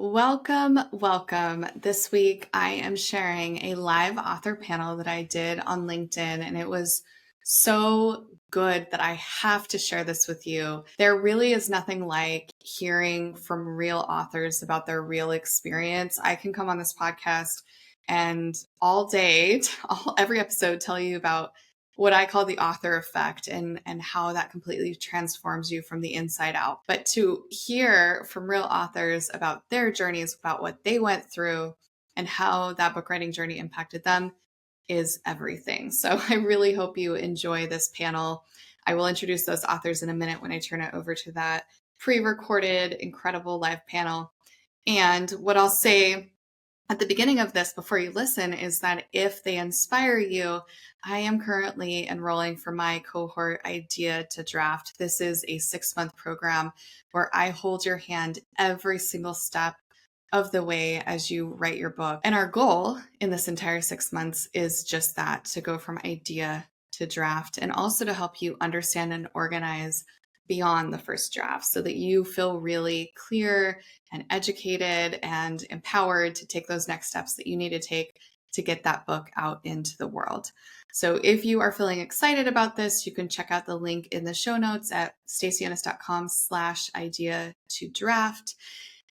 Welcome, welcome. This week, I am sharing a live author panel that I did on LinkedIn, and it was so good that I have to share this with you. There really is nothing like hearing from real authors about their real experience. I can come on this podcast and all day, every episode, tell you about what I call the author effect and how that completely transforms you from the inside out. But to hear from real authors about their journeys, about what they went through and how that book writing journey impacted them is everything. So I really hope you enjoy this panel. I will introduce those authors in a minute when I turn it over to that pre-recorded, incredible live panel. And what I'll say at the beginning of this, before you listen, is that if they inspire you, I am currently enrolling for my cohort Idea to Draft. This is a 6-month program where I hold your hand every single step of the way as you write your book. And our goal in this entire 6 months is just that, to go from idea to draft, and also to help you understand and organize beyond the first draft so that you feel really clear and educated and empowered to take those next steps that you need to take to get that book out into the world. So if you are feeling excited about this, you can check out the link in the show notes at stacyennis.com/idea to draft.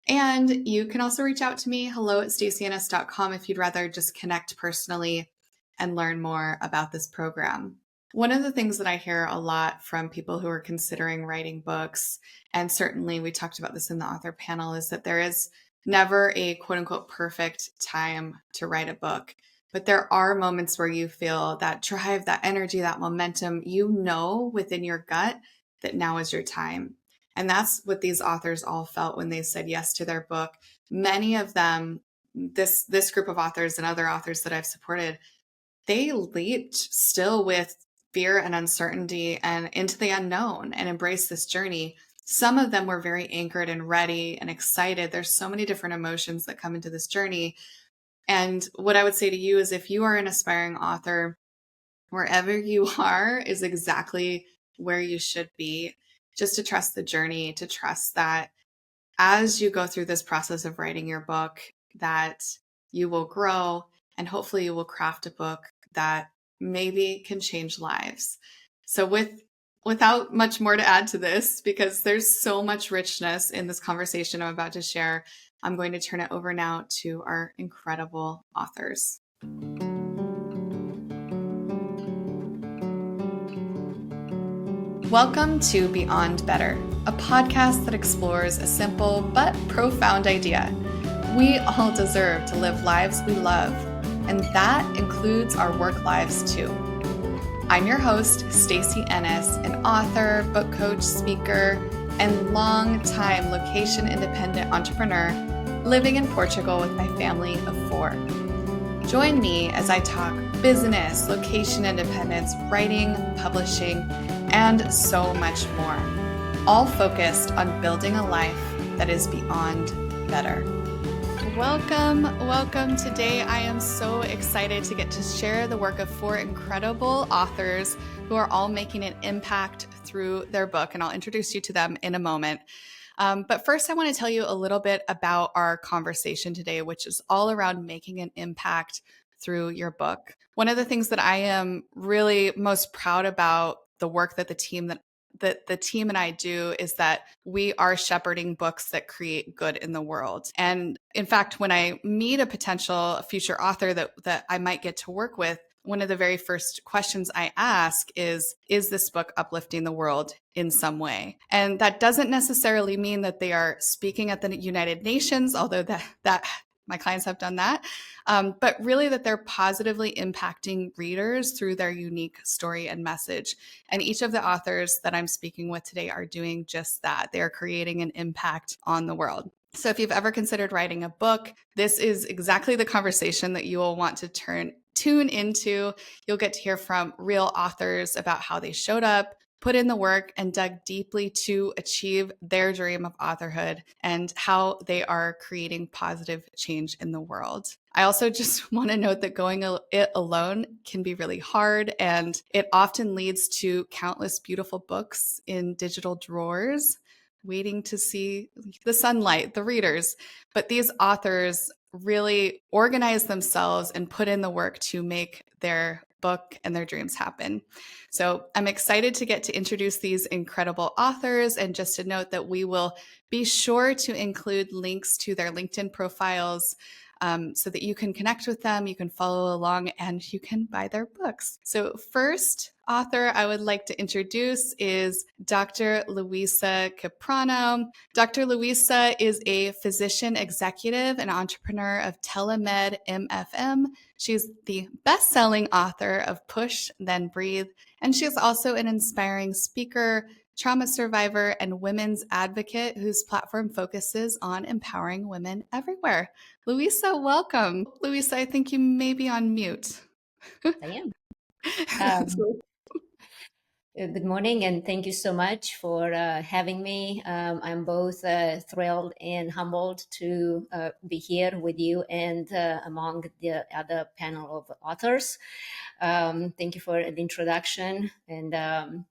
And you can also reach out to me, hello@stacyennis.com, if you'd rather just connect personally and learn more about this program. One of the things that I hear a lot from people who are considering writing books, and certainly we talked about this in the author panel, is that there is never a quote unquote perfect time to write a book. But there are moments where you feel that drive, that energy, that momentum, you know within your gut that now is your time. And that's what these authors all felt when they said yes to their book. Many of them, this group of authors and other authors that I've supported, they leaped still with fear and uncertainty and into the unknown and embraced this journey. Some of them were very anchored and ready and excited. There's so many different emotions that come into this journey. And what I would say to you is, if you are an aspiring author, wherever you are is exactly where you should be. Just to trust the journey, to trust that as you go through this process of writing your book, that you will grow and hopefully you will craft a book that maybe can change lives. So without much more to add to this, because there's so much richness in this conversation I'm about to share, I'm going to turn it over now to our incredible authors. Welcome to Beyond Better, a podcast that explores a simple but profound idea. We all deserve to live lives we love, and that includes our work lives too. I'm your host, Stacey Ennis, an author, book coach, speaker, and long-time location-independent entrepreneur living in Portugal with my family of 4. Join me as I talk business, location independence, writing, publishing, and so much more, all focused on building a life that is beyond better. Welcome. Today I am so excited to get to share the work of 4 incredible authors who are all making an impact through their book, and I'll introduce you to them in a moment. But first, I want to tell you a little bit about our conversation today, which is all around making an impact through your book. One of the things that I am really most proud about the work that the team and I do is that we are shepherding books that create good in the world. And in fact, when I meet a potential future author that I might get to work with, one of the very first questions I ask is this book uplifting the world in some way? And that doesn't necessarily mean that they are speaking at the United Nations, although that my clients have done that, but really that they're positively impacting readers through their unique story and message. And each of the authors that I'm speaking with today are doing just that. They are creating an impact on the world. So if you've ever considered writing a book, this is exactly the conversation that you will want to tune into. You'll get to hear from real authors about how they showed up, put in the work, and dug deeply to achieve their dream of authorhood and how they are creating positive change in the world. I also just want to note that going it alone can be really hard, and it often leads to countless beautiful books in digital drawers. waiting to see the sunlight, the readers. But these authors really organize themselves and put in the work to make their book and their dreams happen. So I'm excited to get to introduce these incredible authors. And just to note that we will be sure to include links to their LinkedIn profiles so that you can connect with them, you can follow along, and you can buy their books. So, first author I would like to introduce is Dr. Luisa Caprano. Dr. Luisa is a physician executive and entrepreneur of Telemed MFM. She's the best-selling author of Push, Then Breathe, and she's also an inspiring speaker, trauma survivor, and women's advocate whose platform focuses on empowering women everywhere. Luisa, welcome. Luisa, I think you may be on mute. I am. Good morning, and thank you so much for having me. I'm both thrilled and humbled to be here with you and among the other panel of authors. Thank you for the introduction, and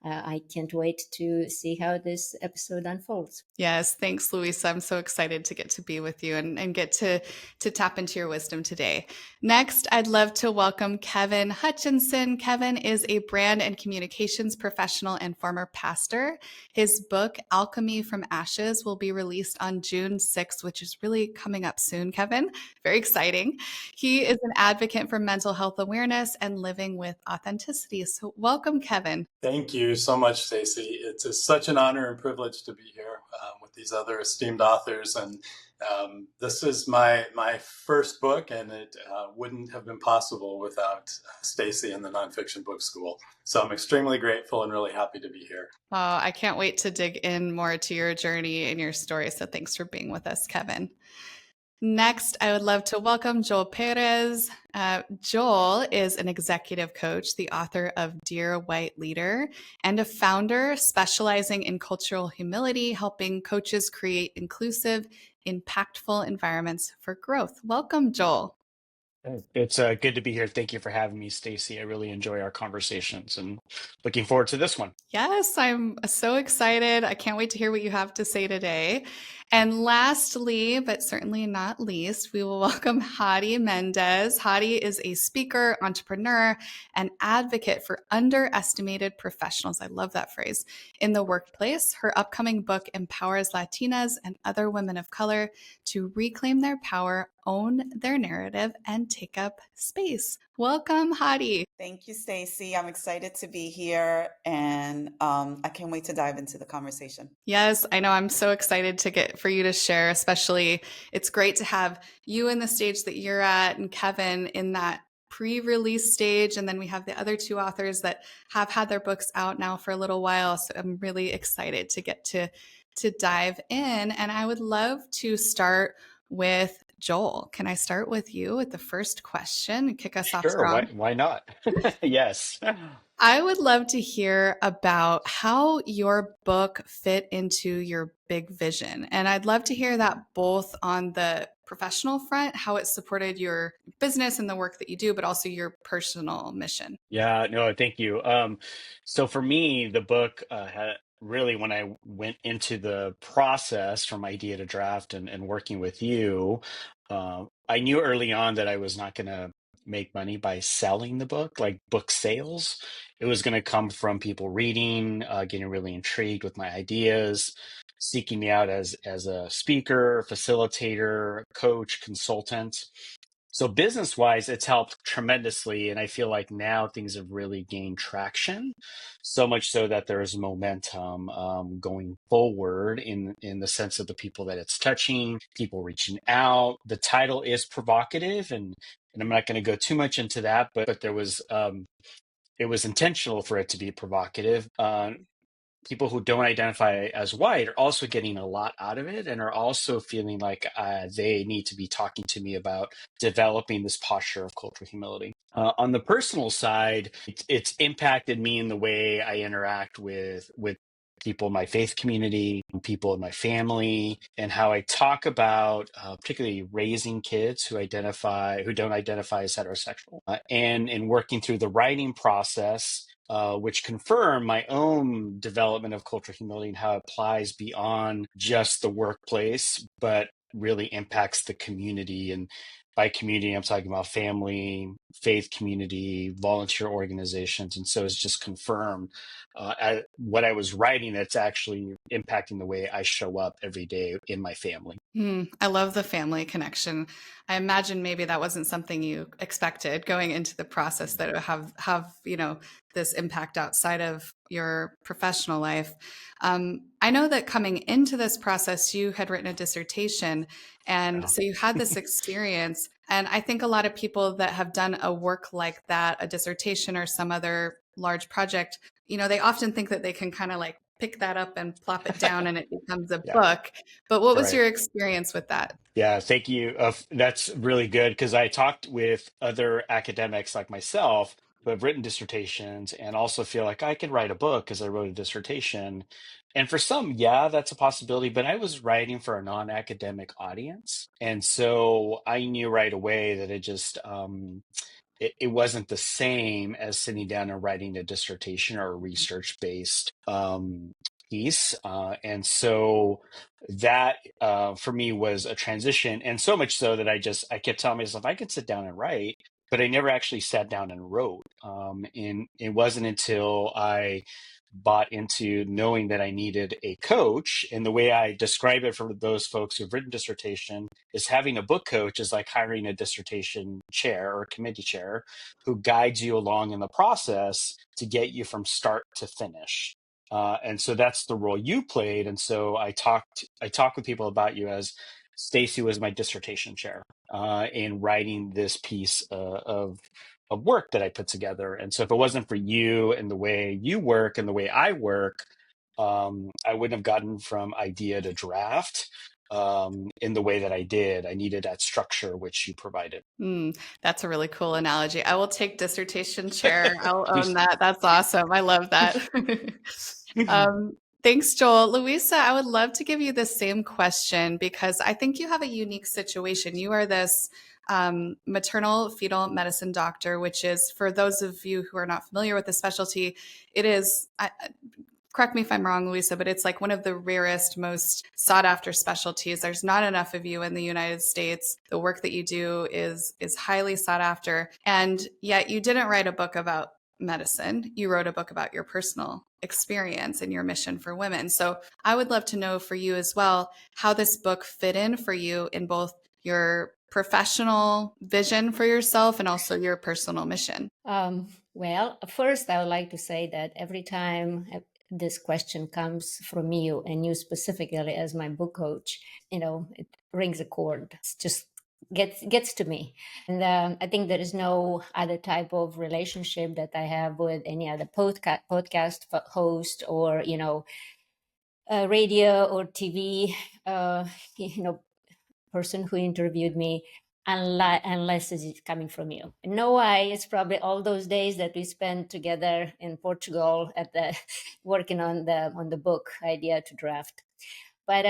I can't wait to see how this episode unfolds. Yes, thanks, Luisa. I'm so excited to get to be with you and get to tap into your wisdom today. Next, I'd love to welcome Kevin Hutchinson. Kevin is a brand and communications professional and former pastor. His book, Alchemy from Ashes, will be released on June 6th, which is really coming up soon, Kevin. Very exciting. He is an advocate for mental health awareness and living with authenticity. So welcome, Kevin. Thank you so much, Stacey. It's such an honor and privilege to be here with these other esteemed authors. And this is my first book, and it wouldn't have been possible without Stacey and the Nonfiction Book School. So I'm extremely grateful and really happy to be here. Oh, I can't wait to dig in more to your journey and your story. So thanks for being with us, Kevin. Next, I would love to welcome Joel Perez. Joel is an executive coach, the author of Dear White Leader, and a founder specializing in cultural humility, helping coaches create inclusive, impactful environments for growth. Welcome, Joel. It's good to be here. Thank you for having me, Stacey. I really enjoy our conversations and looking forward to this one. Yes, I'm so excited. I can't wait to hear what you have to say today. And lastly, but certainly not least, we will welcome Hadi Mendez. Hadi is a speaker, entrepreneur, and advocate for underestimated professionals. I love that phrase. In the workplace, her upcoming book empowers Latinas and other women of color to reclaim their power, own their narrative, and take up space. Welcome, Hadi. Thank you, Stacey. I'm excited to be here, and I can't wait to dive into the conversation. Yes, I know. I'm so excited to get for you to share, especially it's great to have you in the stage that you're at and Kevin in that pre-release stage. And then we have the other two authors that have had their books out now for a little while. So I'm really excited to get to dive in. And I would love to start with Joel. Can I start with you with the first question and kick us off Sure, strong? why not? Yes. I would love to hear about how your book fit into your big vision. And I'd love to hear that both on the professional front, how it supported your business and the work that you do, but also your personal mission. Yeah, no, thank you. So for me, the book really, when I went into the process from idea to draft and working with you, I knew early on that I was not going to make money by selling the book, like book sales. It was going to come from people reading, getting really intrigued with my ideas, seeking me out as a speaker, facilitator, coach, consultant. So business wise, it's helped tremendously. And I feel like now things have really gained traction, so much so that there's momentum going forward in the sense of the people that it's touching, people reaching out. The title is provocative, and I'm not going to go too much into that, but there was it was intentional for it to be provocative. People who don't identify as white are also getting a lot out of it and are also feeling like they need to be talking to me about developing this posture of cultural humility. On the personal side, it's impacted me in the way I interact with people in my faith community, people in my family, and how I talk about particularly raising kids who don't identify as heterosexual, and in working through the writing process, which confirm my own development of cultural humility and how it applies beyond just the workplace, but really impacts the community. And by community, I'm talking about family, faith community, volunteer organizations. And so it's just confirmed what I was writing that's actually impacting the way I show up every day in my family. I love the family connection. I imagine maybe that wasn't something you expected going into the process, that it would have this impact outside of your professional life. I know that coming into this process, you had written a dissertation, and so you had this experience. And I think a lot of people that have done a work like that, a dissertation or some other large project, they often think that they can kind of like pick that up and plop it down and it becomes a Yeah. book. But what was Right. your experience with that? Yeah, thank you. That's really good because I talked with other academics like myself who have written dissertations and also feel like I could write a book because I wrote a dissertation. And for some, yeah, that's a possibility, but I was writing for a non-academic audience. And so I knew right away that it wasn't the same as sitting down and writing a dissertation or a research-based piece. And so that for me was a transition. And so much so that I kept telling myself I could sit down and write, but I never actually sat down and wrote. And it wasn't until I bought into knowing that I needed a coach. And the way I describe it for those folks who've written dissertation is having a book coach is like hiring a dissertation chair or committee chair who guides you along in the process to get you from start to finish. And so that's the role you played. And so I talk with people about you as Stacy was my dissertation chair in writing this piece of work that I put together. And so if it wasn't for you and the way you work and the way I work, I wouldn't have gotten from idea to draft in the way that I did. I needed that structure which you provided. That's a really cool analogy. I will take dissertation chair. I'll Please. own that. That's awesome. I love that. Thanks, Joel. Louisa, I would love to give you the same question because I think you have a unique situation. You are this maternal fetal medicine doctor, which is, for those of you who are not familiar with the specialty, it is, correct me if I'm wrong, Louisa, but it's like one of the rarest, most sought after specialties. There's not enough of you in the United States. The work that you do is highly sought after. And yet you didn't write a book about medicine. You wrote a book about your personal experience and your mission for women. So I would love to know for you as well how this book fit in for you in both your professional vision for yourself and also your personal mission. Well, first, I would like to say that every time this question comes from you and you specifically as my book coach, it rings a chord. It's just gets to me. And I think there is no other type of relationship that I have with any other podcast host or, radio or TV, person who interviewed me, unless it's coming from you. No way. It's probably all those days that we spent together in Portugal at the working on the book idea to draft. But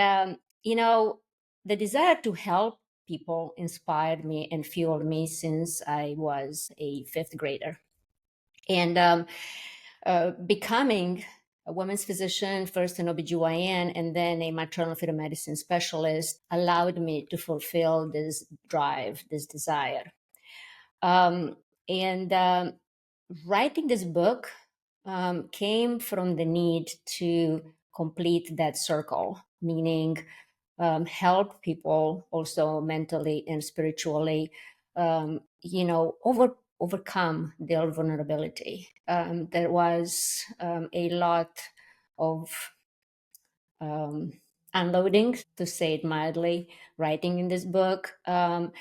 the desire to help people inspired me and fueled me since I was a fifth grader. And becoming a women's physician, first an OBGYN, and then a maternal fetal medicine specialist allowed me to fulfill this drive, this desire. And writing this book came from the need to complete that circle, meaning help people also mentally and spiritually, overcome their vulnerability. There was a lot of unloading, to say it mildly, writing in this book. And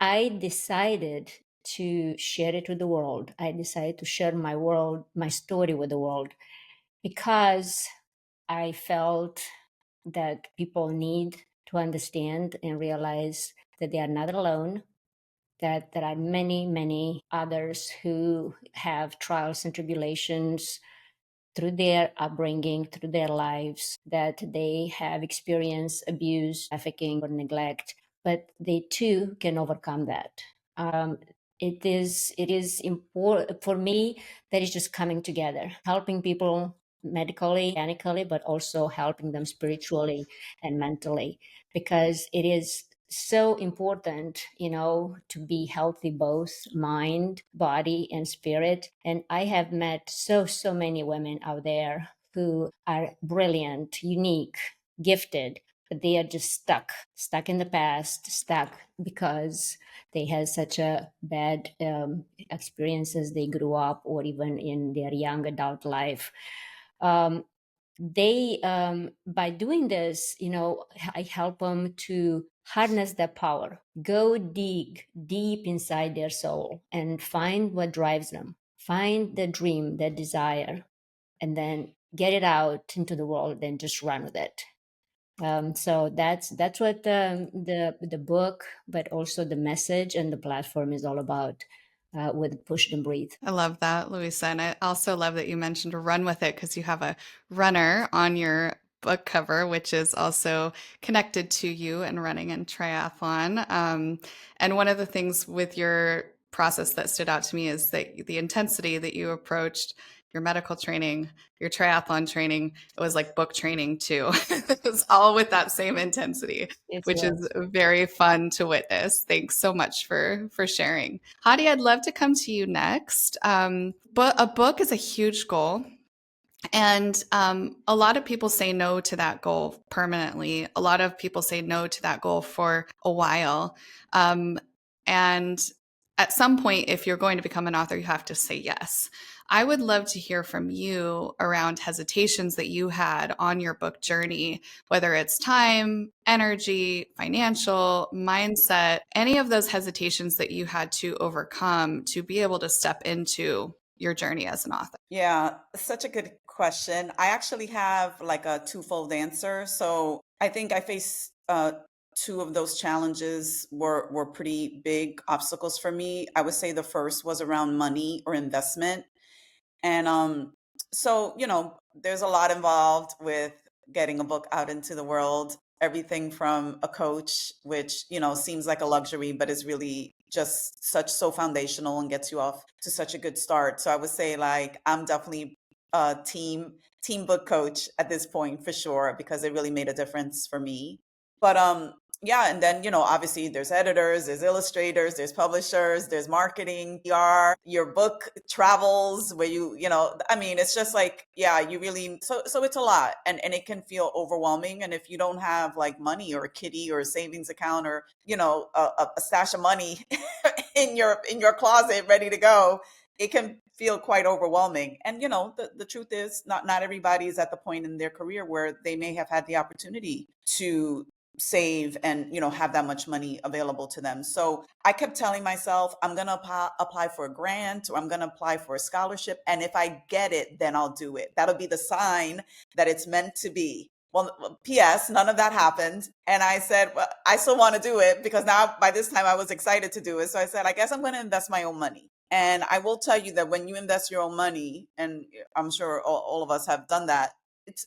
I decided to share it with the world. I decided to share my story with the world, because I felt that people need to understand and realize that they are not alone, that there are many, many others who have trials and tribulations through their upbringing, through their lives, that they have experienced abuse, trafficking, or neglect, but they too can overcome that. It is important for me that is just coming together, helping people medically, mechanically, but also helping them spiritually and mentally, because it is so important, to be healthy, both mind, body, and spirit. And I have met so many women out there who are brilliant, unique, gifted, but they are just stuck in the past, stuck because they had such a bad experiences they grew up, or even in their young adult life. They By doing this, I help them to harness their power, go dig deep inside their soul and find what drives them, find the dream, the desire, and then get it out into the world and just run with it. So that's what the book, but also the message and the platform is all about, with Push and Breathe. I love that, Louisa. And I also love that you mentioned to run with it because you have a runner on your book cover, which is also connected to you and running and triathlon. And one of the things with your process that stood out to me is that the intensity that you approached your medical training, your triathlon training, it was like book training too. It was all with that same intensity, It which was. is very fun to witness. Thanks so much for sharing. Hadi, I'd love to come to you next. But a book is a huge goal. And a lot of people say no to that goal permanently. A lot of people say no to that goal for a while. And at some point, if you're going to become an author, you have to say yes. I would love to hear from you around hesitations that you had on your book journey, whether it's time, energy, financial, mindset, any of those hesitations that you had to overcome to be able to step into your journey as an author. Yeah, such a good question. I actually have like a twofold answer. So I think I faced two of those challenges were pretty big obstacles for me. I would say the first was around money or investment. And so, there's a lot involved with getting a book out into the world. Everything from a coach, which, seems like a luxury, but is really just so foundational and gets you off to such a good start. So I would say like I'm definitely a team book coach at this point for sure, because it really made a difference for me. But yeah, and then, obviously there's editors, there's illustrators, there's publishers, there's marketing, PR, your book travels where I mean, it's just like, yeah, you really, so it's a lot, and it can feel overwhelming. And if you don't have like money or a kitty or a savings account or, a stash of money in your closet ready to go, it can feel quite overwhelming. And, the truth is not everybody is at the point in their career where they may have had the opportunity to save and have that much money available to them. So I kept telling myself, I'm going to apply for a grant, or I'm going to apply for a scholarship, and if I get it, then I'll do it. That'll be the sign that it's meant to be. Well, PS, none of that happened. And I said, well, I still want to do it, because now by this time I was excited to do it. So I said, I guess I'm going to invest my own money. And I will tell you that when you invest your own money, and I'm sure all of us have done that,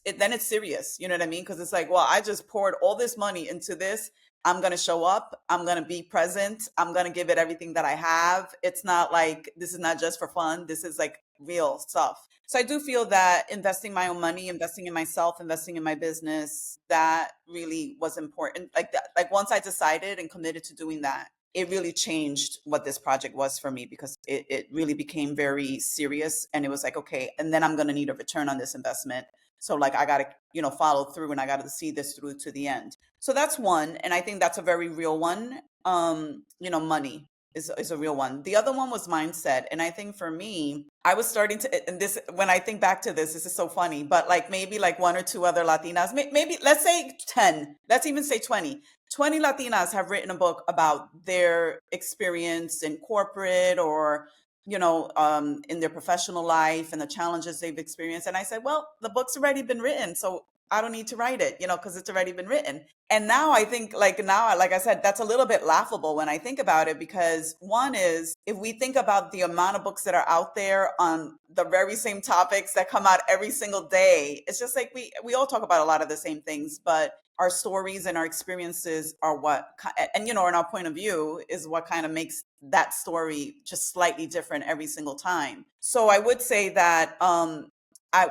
then it's serious. You know what I mean? Because it's like, well, I just poured all this money into this. I'm going to show up. I'm going to be present. I'm going to give it everything that I have. It's not like, this is not just for fun. This is like real stuff. So I do feel that investing my own money, investing in myself, investing in my business, that really was important. Like that, like once I decided and committed to doing that, it really changed what this project was for me, because it really became very serious. And it was like, okay, and then I'm going to need a return on this investment. So like I got to, follow through, and I got to see this through to the end. So that's one. And I think that's a very real one. Money is a real one. The other one was mindset. And I think for me, I was starting to, and this, when I think back to this is so funny, but like maybe like one or two other Latinas, maybe let's say 10, let's even say 20 Latinas have written a book about their experience in corporate or in their professional life and the challenges they've experienced. And I said, well, the book's already been written. So I don't need to write it, because it's already been written. And now I think, like I said, that's a little bit laughable when I think about it, because one is, if we think about the amount of books that are out there on the very same topics that come out every single day, it's just like we all talk about a lot of the same things, but our stories and our experiences are and in our point of view is what kind of makes that story just slightly different every single time. So I would say that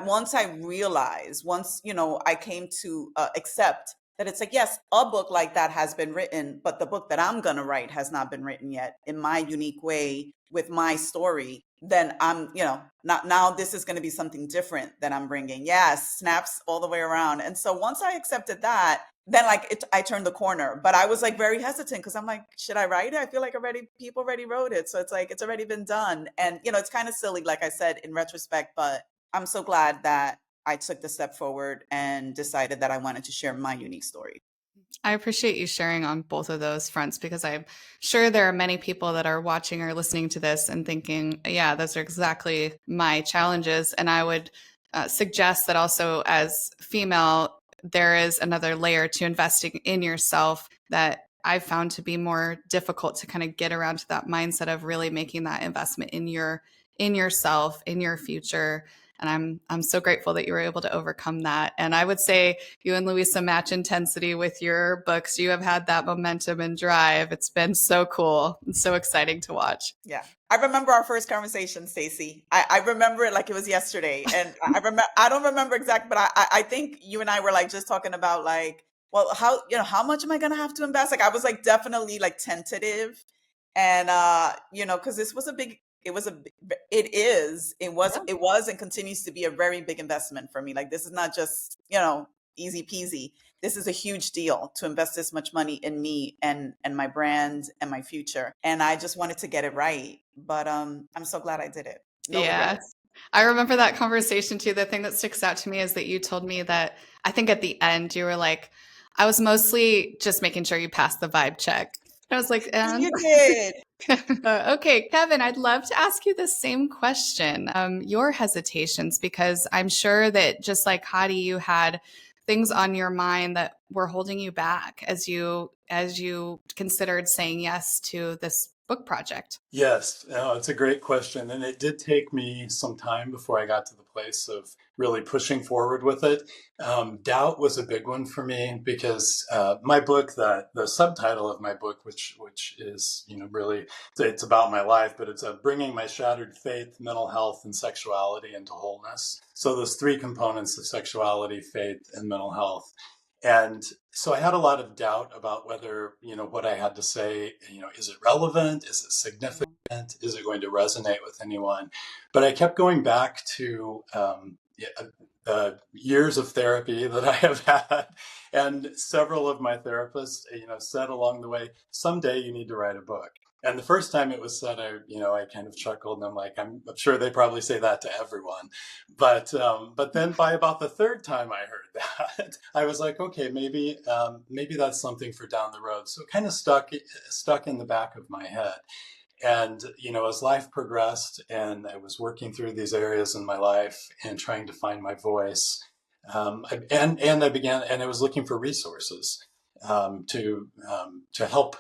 once I came to accept that it's like, yes, a book like that has been written, but the book that I'm going to write has not been written yet in my unique way with my story. Then I'm, not now, this is going to be something different that I'm bringing. Yes, snaps all the way around. And so once I accepted that, then I turned the corner, but I was like very hesitant because I'm like, should I write it? I feel like people already wrote it. So it's like, it's already been done. And, it's kind of silly, like I said, in retrospect, but I'm so glad that I took the step forward and decided that I wanted to share my unique story. I appreciate you sharing on both of those fronts, because I'm sure there are many people that are watching or listening to this and thinking, yeah, those are exactly my challenges. And I would suggest that also, as female, there is another layer to investing in yourself that I've found to be more difficult to kind of get around to that mindset of really making that investment in yourself, in your future. And I'm so grateful that you were able to overcome that. And I would say you and Louisa match intensity with your books. You have had that momentum and drive. It's been so cool and so exciting to watch. Yeah. I remember our first conversation, Stacey. I remember it like it was yesterday. And I don't remember exactly, but I think you and I were like just talking about like, well, how much am I going to have to invest? Like I was like definitely like tentative. And, cause it was and continues to be a very big investment for me. Like this is not just, easy peasy. This is a huge deal to invest this much money in me and my brand and my future. And I just wanted to get it right. But I'm so glad I did it. No regrets. I remember that conversation too. The thing that sticks out to me is that you told me that I think at the end you were like, I was mostly just making sure you passed the vibe check. I was like, and you did. Okay, Kevin, I'd love to ask you the same question. Your hesitations, because I'm sure that just like Hadi, you had things on your mind that were holding you back as you considered saying yes to this book project. Yes, it's a great question. And it did take me some time before I got to the place of really pushing forward with it. Doubt was a big one for me because my book, the subtitle of my book, which is, really, it's about my life, but it's bringing my shattered faith, mental health, and sexuality into wholeness. So those three components of sexuality, faith, and mental health. And so I had a lot of doubt about whether, what I had to say, is it relevant? Is it significant? Is it going to resonate with anyone? But I kept going back to the years of therapy that I have had. And several of my therapists, said along the way, someday you need to write a book. And the first time it was said, I kind of chuckled, and I'm like, I'm sure they probably say that to everyone. But then by about the third time I heard that, I was like, okay, maybe that's something for down the road. So it kind of stuck in the back of my head. And, as life progressed and I was working through these areas in my life and trying to find my voice, I was looking for resources to help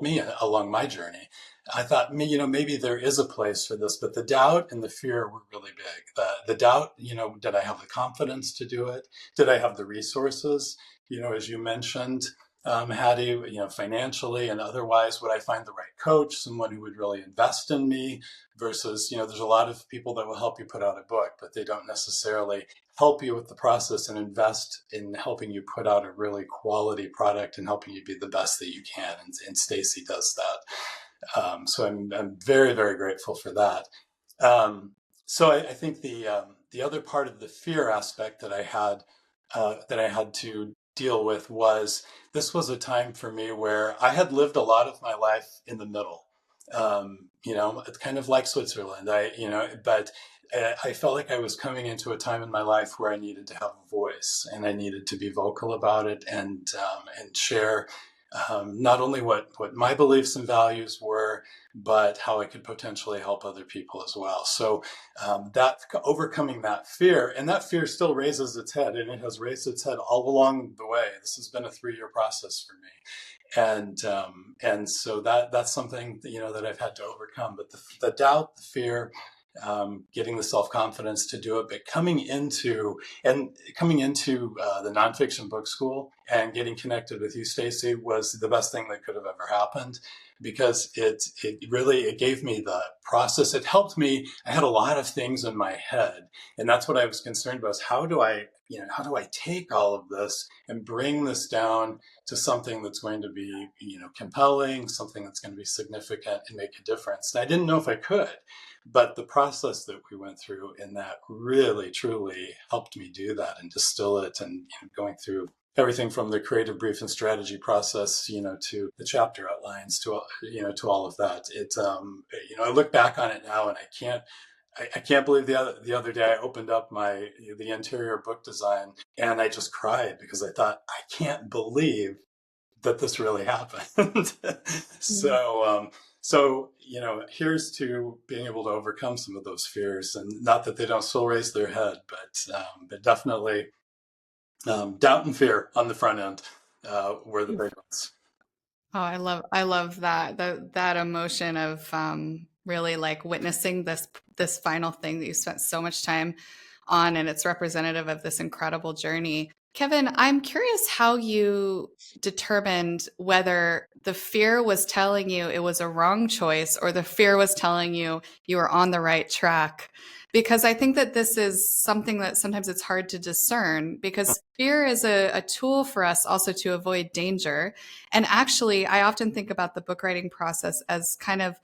me along my journey. I thought, maybe there is a place for this, but the doubt and the fear were really big. The doubt, did I have the confidence to do it? Did I have the resources? As you mentioned, Hattie, financially and otherwise, would I find the right coach, someone who would really invest in me versus, there's a lot of people that will help you put out a book, but they don't necessarily help you with the process and invest in helping you put out a really quality product and helping you be the best that you can. And Stacey does that. So I'm very, very grateful for that. So I think the other part of the fear aspect that I had to deal with was this was a time for me where I had lived a lot of my life in the middle. It's kind of like Switzerland. But I felt like I was coming into a time in my life where I needed to have a voice and I needed to be vocal about it and share not only what my beliefs and values were, but how I could potentially help other people as well. So that overcoming that fear, and that fear still raises its head, and it has raised its head all along the way. This has been a 3-year process for me. And so that's something that, that I've had to overcome. But the doubt, the fear, getting the self-confidence to do it, but coming into the nonfiction book school and getting connected with you, Stacy, was the best thing that could have ever happened, because it gave me the process. It helped me. I had a lot of things in my head, and that's what I was concerned about, is how do I take all of this and bring this down to something that's going to be, compelling, something that's going to be significant and make a difference. And I didn't know if I could, but the process that we went through in that really, truly helped me do that and distill it, and going through everything from the creative brief and strategy process, to the chapter outlines, to all of that. I look back on it now, and I can't believe the other day I opened up the interior book design, and I just cried, because I thought, I can't believe that this really happened. So here's to being able to overcome some of those fears, and not that they don't still raise their head, but definitely doubt and fear on the front end were the big ones. Oh, I love that emotion of really like witnessing this final thing that you spent so much time on, and it's representative of this incredible journey. Kevin, I'm curious how you determined whether the fear was telling you it was a wrong choice, or the fear was telling you you were on the right track. Because I think that this is something that sometimes it's hard to discern, because fear is a tool for us also to avoid danger. And actually, I often think about the book writing process as kind of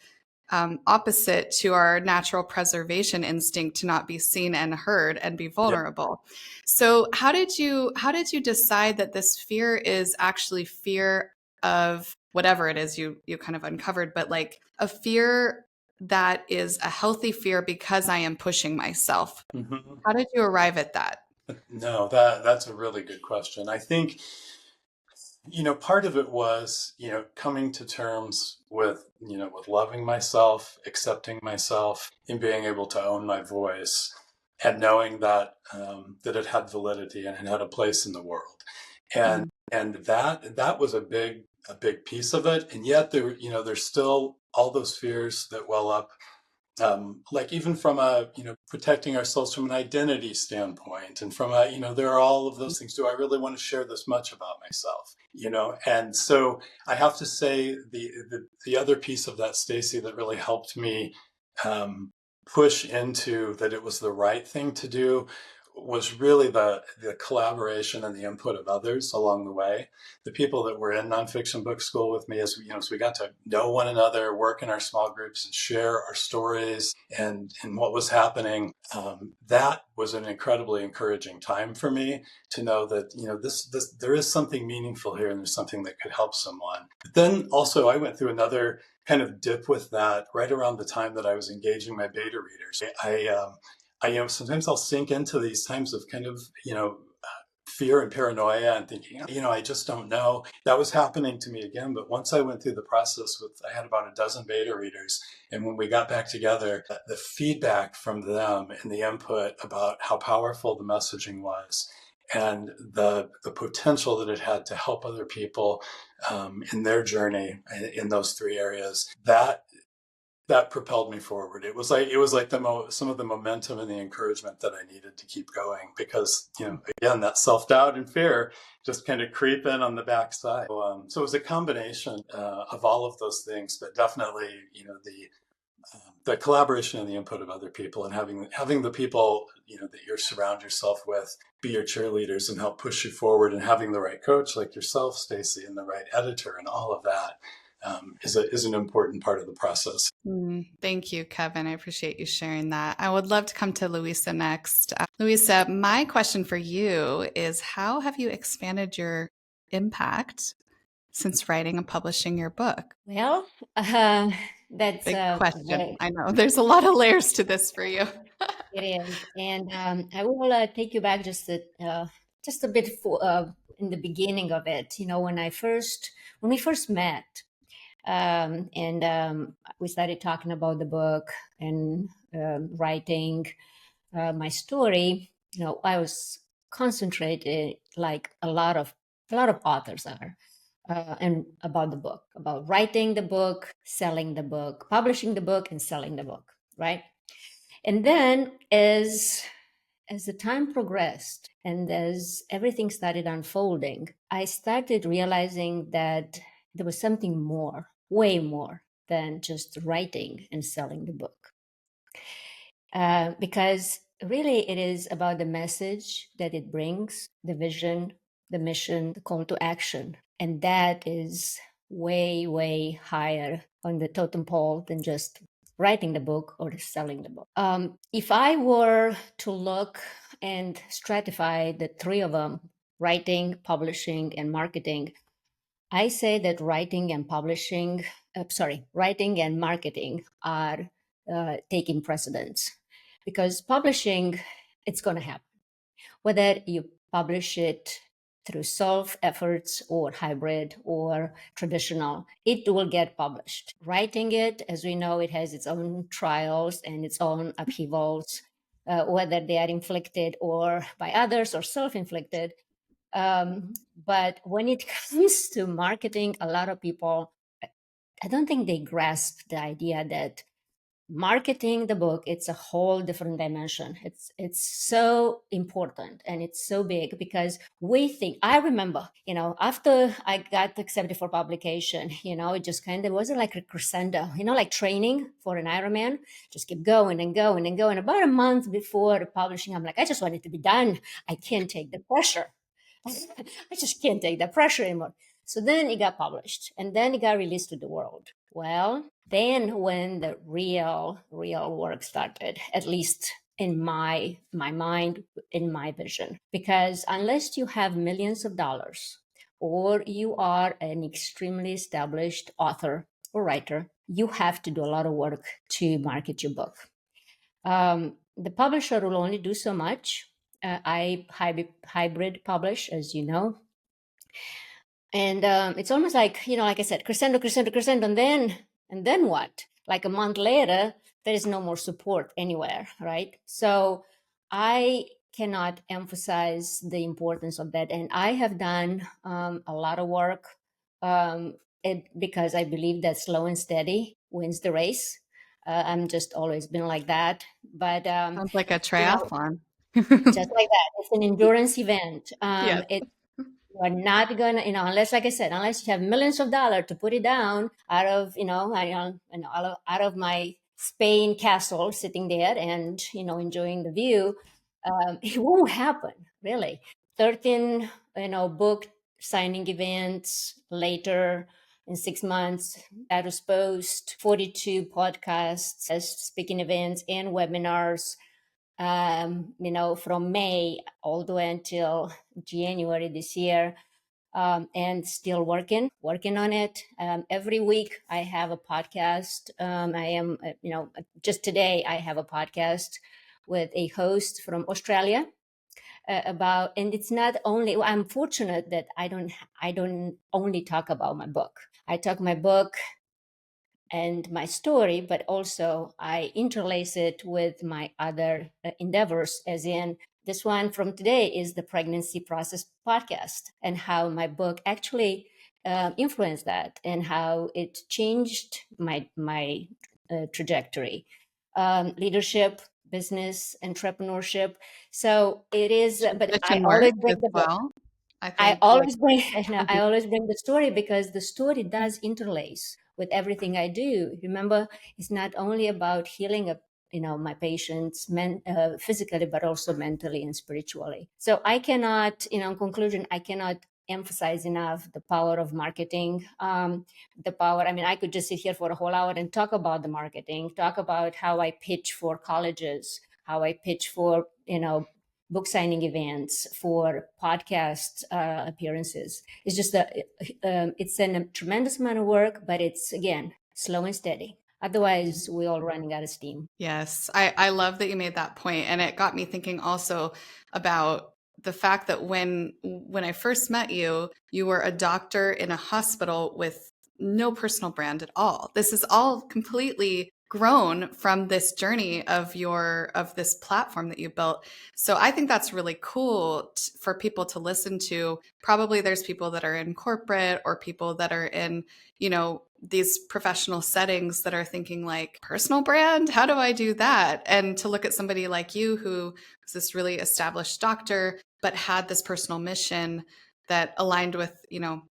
opposite to our natural preservation instinct to not be seen and heard and be vulnerable. Yep. So how did you decide that this fear is actually fear of whatever it is you kind of uncovered, but like a fear that is a healthy fear because I am pushing myself? Mm-hmm. How did you arrive at that? No, that's a really good question. I think, part of it was, coming to terms with loving myself, accepting myself, and being able to own my voice, and knowing that that it had validity and it had a place in the world. And that was a big piece of it. And yet there's still all those fears that well up. Like even from protecting ourselves from an identity standpoint, and from there are all of those things. Do I really want to share this much about myself? And so I have to say the other piece of that, Stacy, that really helped me push into that it was the right thing to do, was really the collaboration and the input of others along the way. The people that were in nonfiction book school with me, as we got to know one another, work in our small groups, and share our stories and what was happening. That was an incredibly encouraging time for me to know that this there is something meaningful here, and there's something that could help someone. But then also I went through another kind of dip with that right around the time that I was engaging my beta readers. I sometimes I'll sink into these times of kind of, fear and paranoia, and thinking, I just don't know. That was happening to me again. But once I went through the process I had about a dozen beta readers. And when we got back together, the feedback from them and the input about how powerful the messaging was, and the potential that it had to help other people in their journey in those 3 areas, that propelled me forward. It was like some of the momentum and the encouragement that I needed to keep going, because again, that self-doubt and fear just kind of creep in on the backside. So it was a combination of all of those things, but definitely the collaboration and the input of other people, and having the people that you surround yourself with be your cheerleaders and help push you forward, and having the right coach like yourself, Stacy, and the right editor, and all of that is an important part of the process. Thank you, Kevin. I appreciate you sharing that. I would love to come to Louisa next. Louisa, my question for you is, how have you expanded your impact since writing and publishing your book? Well, that's a big question. I know there's a lot of layers to this for you. It is, and I will take you back just a bit in the beginning of it. When we first met, And we started talking about the book and writing my story. I was concentrated like a lot of authors are, and about the book, about writing the book, selling the book, publishing the book, and selling the book, right? And then as the time progressed and as everything started unfolding, I started realizing that there was something more, way more than just writing and selling the book. Because really it is about the message that it brings, the vision, the mission, the call to action. And that is way, way higher on the totem pole than just writing the book or selling the book. If I were to look and stratify the three of them, writing, publishing, and marketing, I say that writing and marketing are taking precedence, because publishing, it's going to happen. Whether you publish it through self efforts or hybrid or traditional, it will get published. Writing it, as we know, it has its own trials and its own upheavals, whether they are inflicted or by others or self-inflicted. But when it comes to marketing, a lot of people, I don't think they grasp the idea that marketing the book, it's a whole different dimension. It's so important and it's so big, because we think, I remember, after I got accepted for publication, it just kind of wasn't like a crescendo, like training for an Ironman, just keep going and going and going. About a month before the publishing, I'm like, I just want it to be done. I can't take the pressure. I just can't take that pressure anymore. So then it got published and then it got released to the world. Well, then when the real work started, at least in my mind, in my vision, because unless you have millions of dollars or you are an extremely established author or writer, you have to do a lot of work to market your book. The publisher will only do so much. I hybrid publish, as you know, and it's almost like, like I said, crescendo, and then what? Like a month later, there is no more support anywhere, right? So I cannot emphasize the importance of that. And I have done a lot of work, because I believe that slow and steady wins the race. I'm just always been like that. But, Sounds like a you know, triathlon. just like that, it's an endurance event. Yes. You are not gonna, unless, like I said, unless you have millions of dollars to put it down out of, out of my Spain castle, sitting there and enjoying the view, it won't happen, really. 13, book signing events later. In 6 months, status post, 42 podcasts, speaking events, and webinars. From May all the way until January this year, and still working on it. Every week I have a podcast. I am, just today I have a podcast with a host from Australia about, and it's not only, I'm fortunate that I don't only talk about my book. I talk my book and my story, but also I interlace it with my other endeavors, as in this one from today is the pregnancy process podcast, and how my book actually influenced that and how it changed my trajectory, leadership, business, entrepreneurship. So it is, but I Mission work always bring as the book. well. I I think like always bring I always bring the story, because the story does interlace with everything I do. Remember, it's not only about healing my patients physically, but also mentally and spiritually. So I cannot, in conclusion, I cannot emphasize enough the power of marketing. The power. I mean, I could just sit here for a whole hour and talk about the marketing, talk about how I pitch for colleges, how I pitch for book signing events, for podcast appearances. It's just that it's a tremendous amount of work, but it's, again, slow and steady. Otherwise, we're all running out of steam. Yes, I love that you made that point, and it got me thinking also about the fact that when I first met you, you were a doctor in a hospital with no personal brand at all. This is all completely grown from this journey of this platform that you built. So I think that's really cool for people to listen to. Probably there's people that are in corporate or people that are in, these professional settings that are thinking like, personal brand, how do I do that? And to look at somebody like you who was this really established doctor but had this personal mission that aligned with,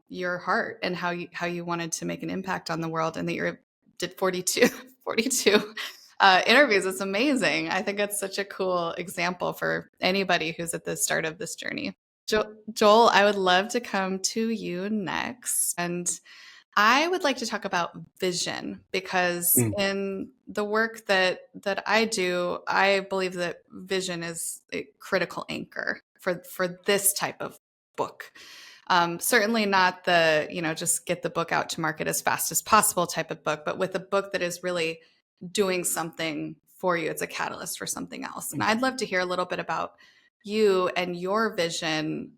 your heart and how you wanted to make an impact on the world, and that you did 42 interviews. It's amazing. I think it's such a cool example for anybody who's at the start of this journey. Joel, I would love to come to you next. And I would like to talk about vision, because in the work that I do, I believe that vision is a critical anchor for this type of book. Certainly not the, just get the book out to market as fast as possible type of book, but with a book that is really doing something for you. It's a catalyst for something else. And I'd love to hear a little bit about you and your vision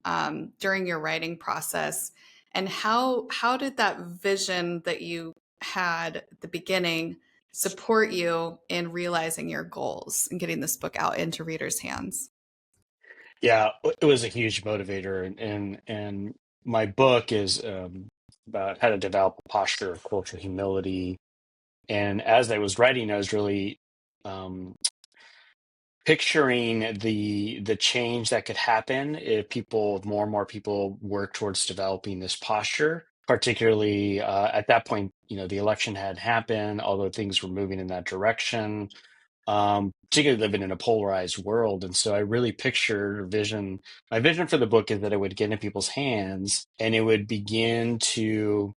during your writing process, and how did that vision that you had at the beginning support you in realizing your goals and getting this book out into readers' hands? Yeah, it was a huge motivator, and my book is about how to develop a posture of cultural humility. And as I was writing, I was really um, picturing the change that could happen if more and more people work towards developing this posture. Particularly at that point, the election had happened, although things were moving in that direction. Particularly living in a polarized world. And so I really pictured my vision for the book is that it would get in people's hands and it would begin to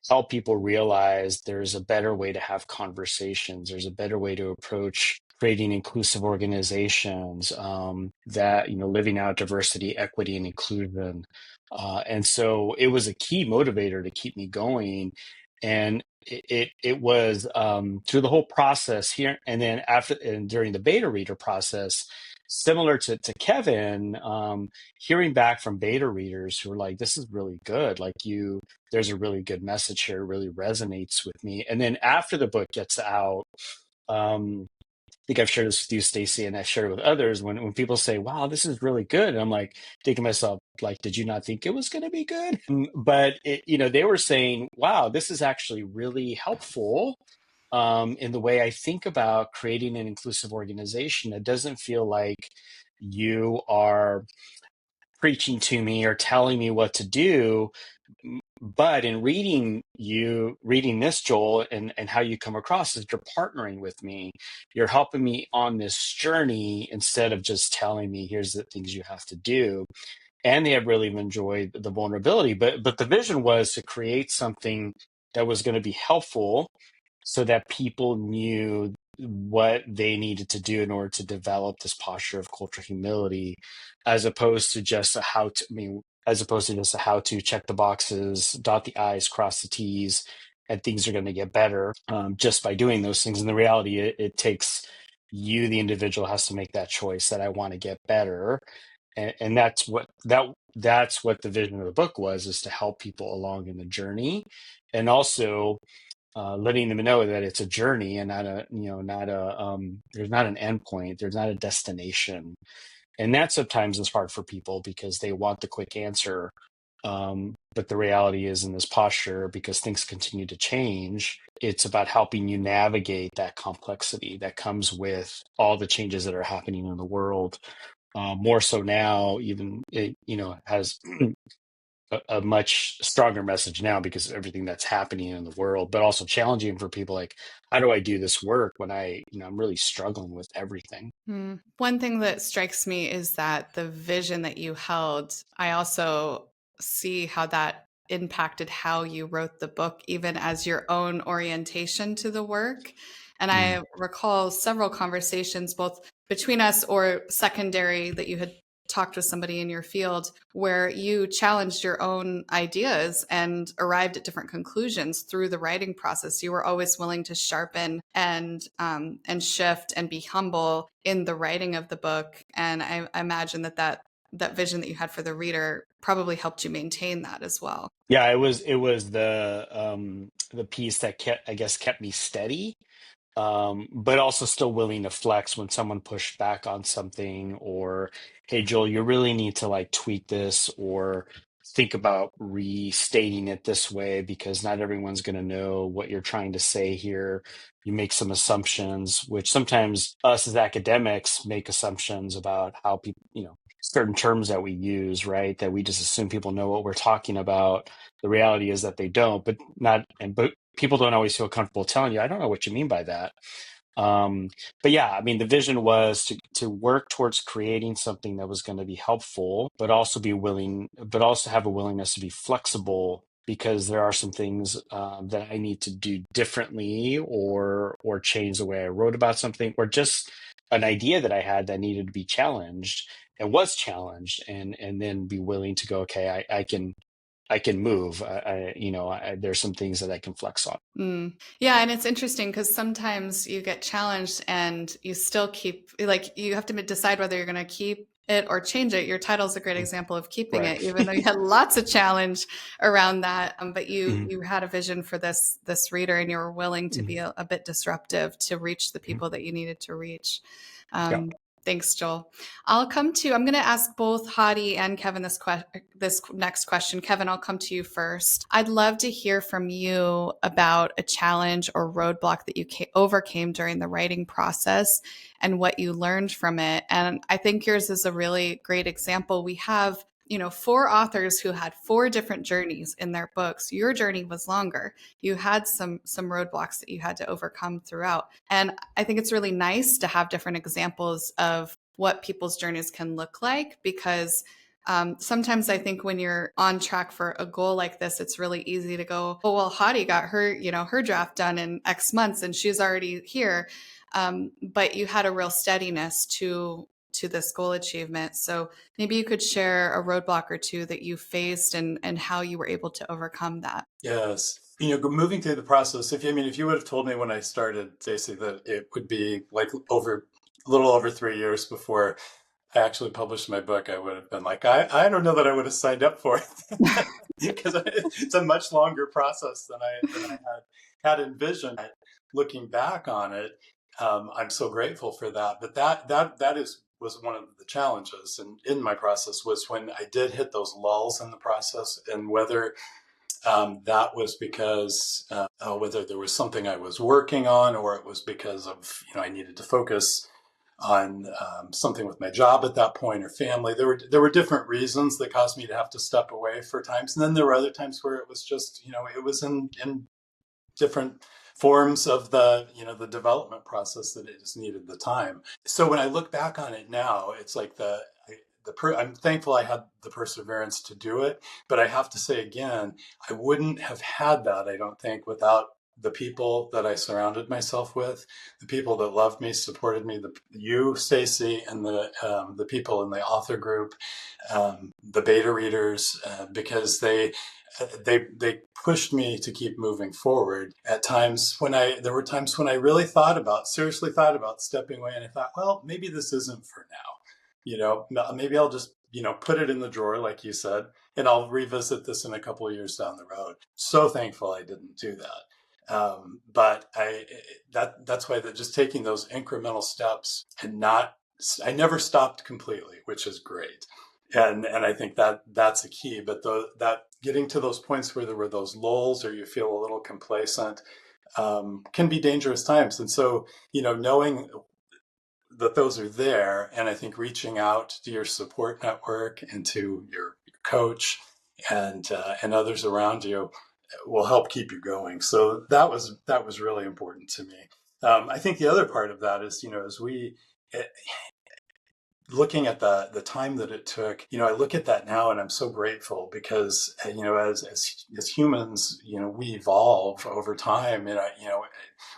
help people realize there's a better way to have conversations. There's a better way to approach creating inclusive organizations, that, living out diversity, equity, and inclusion. And so it was a key motivator to keep me going. And it was through the whole process here, and then after and during the beta reader process, similar to Kevin, hearing back from beta readers who were like, "This is really good. There's a really good message here. It really resonates with me." And then after the book gets out, I think I've shared this with you, Stacy, and I've shared it with others. When people say, "Wow, this is really good," and I'm like thinking to myself, like, "Did you not think it was going to be good?" But they were saying, "Wow, this is actually really helpful in the way I think about creating an inclusive organization. It doesn't feel like you are preaching to me or telling me what to do. But in reading this, Joel, and how you come across is you're partnering with me. You're helping me on this journey instead of just telling me, here's the things you have to do." And they have really enjoyed the vulnerability. But the vision was to create something that was going to be helpful so that people knew what they needed to do in order to develop this posture of cultural humility, as opposed to just a how to check the boxes, dot the I's, cross the T's, and things are going to get better just by doing those things. And the reality, it takes you, the individual, has to make that choice that I want to get better. And that's what the vision of the book was, is to help people along in the journey, and also letting them know that it's a journey and there's not an end point, there's not a destination. And that sometimes is hard for people because they want the quick answer. But the reality is, in this posture, because things continue to change, it's about helping you navigate that complexity that comes with all the changes that are happening in the world. More so now, even it, has a much stronger message now because of everything that's happening in the world, but also challenging for people like, how do I do this work when I'm really struggling with everything? One thing that strikes me is that the vision that you held, I also see how that impacted how you wrote the book, even as your own orientation to the work. And I recall several conversations, both between us or secondary, that you had talked with somebody in your field where you challenged your own ideas and arrived at different conclusions through the writing process. You were always willing to sharpen and shift and be humble in the writing of the book. And I imagine that that vision that you had for the reader probably helped you maintain that as well. Yeah, it was the piece that kept me steady, but also still willing to flex when someone pushed back on something, or, hey, Joel, you really need to like tweak this or think about restating it this way because not everyone's going to know what you're trying to say here. You make some assumptions, which sometimes us as academics make assumptions about how people, certain terms that we use, right? That we just assume people know what we're talking about. The reality is that they don't, but people don't always feel comfortable telling you, I don't know what you mean by that. But yeah, I mean, the vision was to work towards creating something that was going to be helpful, but also have a willingness to be flexible because there are some things that I need to do differently or change the way I wrote about something, or just an idea that I had that needed to be challenged and was challenged, and then be willing to go, okay, I can move. There's some things that I can flex on. Yeah, and it's interesting because sometimes you get challenged and you still keep, like, you have to decide whether you're going to keep it or change it. Your title's a great example of keeping Right. it, even though you had lots of challenge around that. But Mhm. you had a vision for this reader, and you were willing to be Mhm. a bit disruptive to reach the Mhm. people that you needed to reach. Yeah. Thanks, Joel. I'm going to ask both Hadi and Kevin this next question. Kevin, I'll come to you first. I'd love to hear from you about a challenge or roadblock that you overcame during the writing process and what you learned from it. And I think yours is a really great example. We have, 4 authors who had 4 different journeys in their books. Your journey was longer. You had some roadblocks that you had to overcome throughout. And I think it's really nice to have different examples of what people's journeys can look like, because sometimes I think when you're on track for a goal like this, it's really easy to go, oh, well, Hadi got her draft done in X months and she's already here. But you had a real steadiness to this goal achievement. So maybe you could share a roadblock or two that you faced and how you were able to overcome that. Yes. Moving through the process, if you would have told me when I started, Stacey, that it would be like a little over 3 years before I actually published my book, I would have been like, I don't know that I would have signed up for it because it's a much longer process than I had envisioned. Looking back on it, I'm so grateful for that. But was one of the challenges in my process, was when I did hit those lulls in the process, and whether that was because whether there was something I was working on, or it was because of I needed to focus on something with my job at that point, or family. There were different reasons that caused me to have to step away for times, and then there were other times where it was just it was in different forms of the development process that it just needed the time. So when I look back on it now, it's like I'm thankful I had the perseverance to do it, but I have to say again, I wouldn't have had that, I don't think, without the people that I surrounded myself with, the people that loved me, supported me, you, Stacey, and the people in the author group, the beta readers, because they pushed me to keep moving forward. There were times when I really seriously thought about stepping away, and I thought, well, maybe this isn't for now. Maybe I'll just put it in the drawer, like you said, and I'll revisit this in a couple of years down the road. So thankful I didn't do that. But that's why just taking those incremental steps, and I never stopped completely, which is great. And I think that's a key. But that getting to those points where there were those lulls, or you feel a little complacent, can be dangerous times. And so, knowing that those are there, and I think reaching out to your support network and to your coach and others around you will help keep you going. So that was really important to me. I think the other part of that is, as we looking at the time that it took, I look at that now and I'm so grateful, because as humans, we evolve over time, and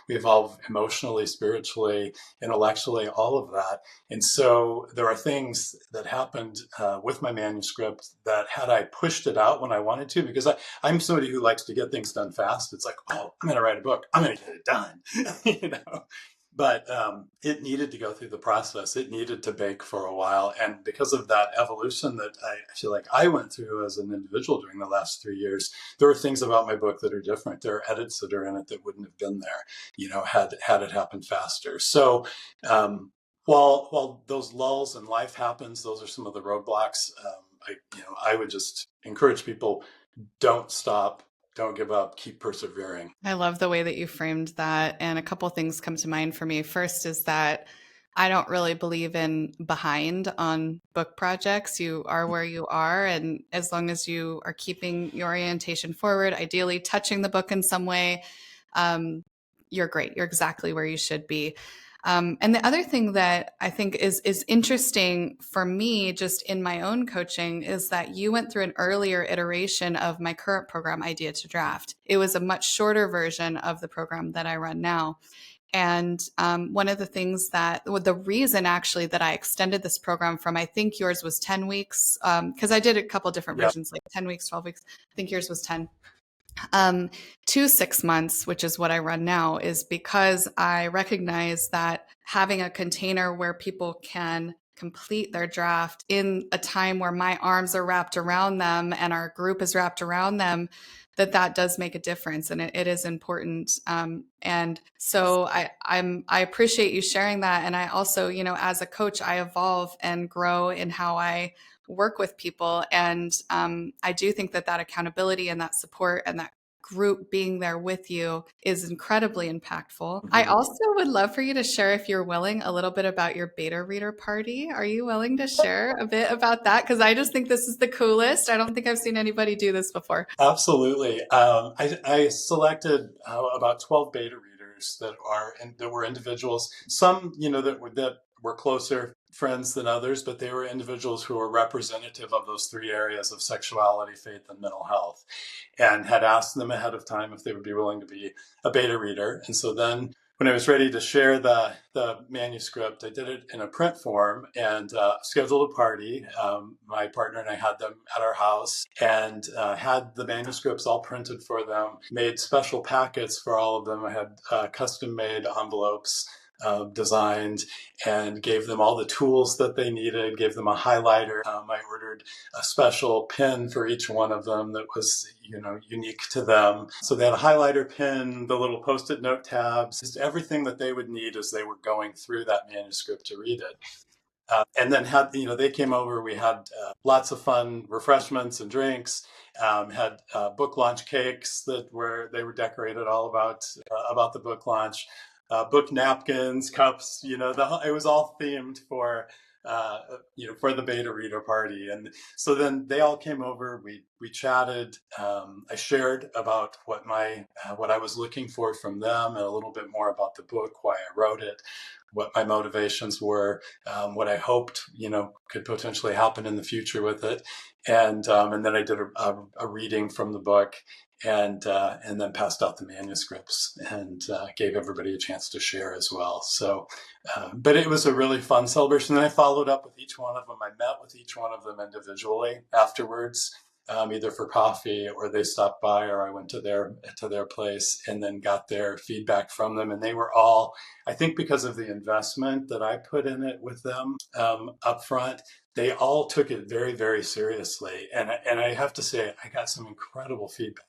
we evolve emotionally, spiritually, intellectually, all of that. And so there are things that happened with my manuscript that, had I pushed it out when I wanted to, because I'm somebody who likes to get things done fast. It's like, oh, I'm going to write a book, I'm going to get it done, But it needed to go through the process. It needed to bake for a while. And because of that evolution that I feel like I went through as an individual during the last 3 years, there are things about my book that are different. There are edits that are in it that wouldn't have been there, had it happened faster. So while those lulls in life happens, those are some of the roadblocks. I would just encourage people, don't stop, don't give up, keep persevering. I love the way that you framed that. And a couple things come to mind for me. First is that I don't really believe in behind on book projects. You are where you are. And as long as you are keeping your orientation forward, ideally touching the book in some way, you're great. You're exactly where you should be. And the other thing that I think is interesting for me, just in my own coaching, is that you went through an earlier iteration of my current program, Idea to Draft. It was a much shorter version of the program that I run now. And one of the things the reason actually that I extended this program from, I think yours was 10 weeks, because I did a couple different versions, like 10 weeks, 12 weeks. I think yours was 10. To 6 months, which is what I run now, is because I recognize that having a container where people can complete their draft in a time where my arms are wrapped around them and our group is wrapped around them, that does make a difference, and it is important. And so I appreciate you sharing that. And I also, as a coach, I evolve and grow in how I work with people. And I do think that accountability and that support and that group being there with you is incredibly impactful. I also would love for you to share, if you're willing, a little bit about your beta reader party. Are you willing to share a bit about that? Because I just think this is the coolest. I don't think I've seen anybody do this before. Absolutely. I selected about 12 beta readers that were individuals. Some, that were closer friends than others, but they were individuals who were representative of those three areas of sexuality, faith, and mental health, and had asked them ahead of time if they would be willing to be a beta reader. And so then when I was ready to share the manuscript, I did it in a print form and scheduled a party. My partner and I had them at our house and had the manuscripts all printed for them, made special packets for all of them. I had custom made envelopes designed, and gave them all the tools that they needed, gave them a highlighter. I ordered a special pen for each one of them that was, unique to them. So they had a highlighter pen, the little Post-it note tabs, just everything that they would need as they were going through that manuscript to read it. And then they came over, we had lots of fun refreshments and drinks, had book launch cakes they were decorated all about the book launch, book napkins, cups, it was all themed for the beta reader party. And so then they all came over, we chatted, I shared about what I was looking for from them, and a little bit more about the book, why I wrote it, what my motivations were, what I hoped, could potentially happen in the future with it. And then I did a reading from the book, and then passed out the manuscripts and gave everybody a chance to share as well. So, but it was a really fun celebration. And I followed up with each one of them. I met with each one of them individually afterwards, either for coffee, or they stopped by, or I went to their place and then got their feedback from them. And they were all, I think, because of the investment that I put in it with them up front, they all took it very, very seriously. And I have to say, I got some incredible feedback,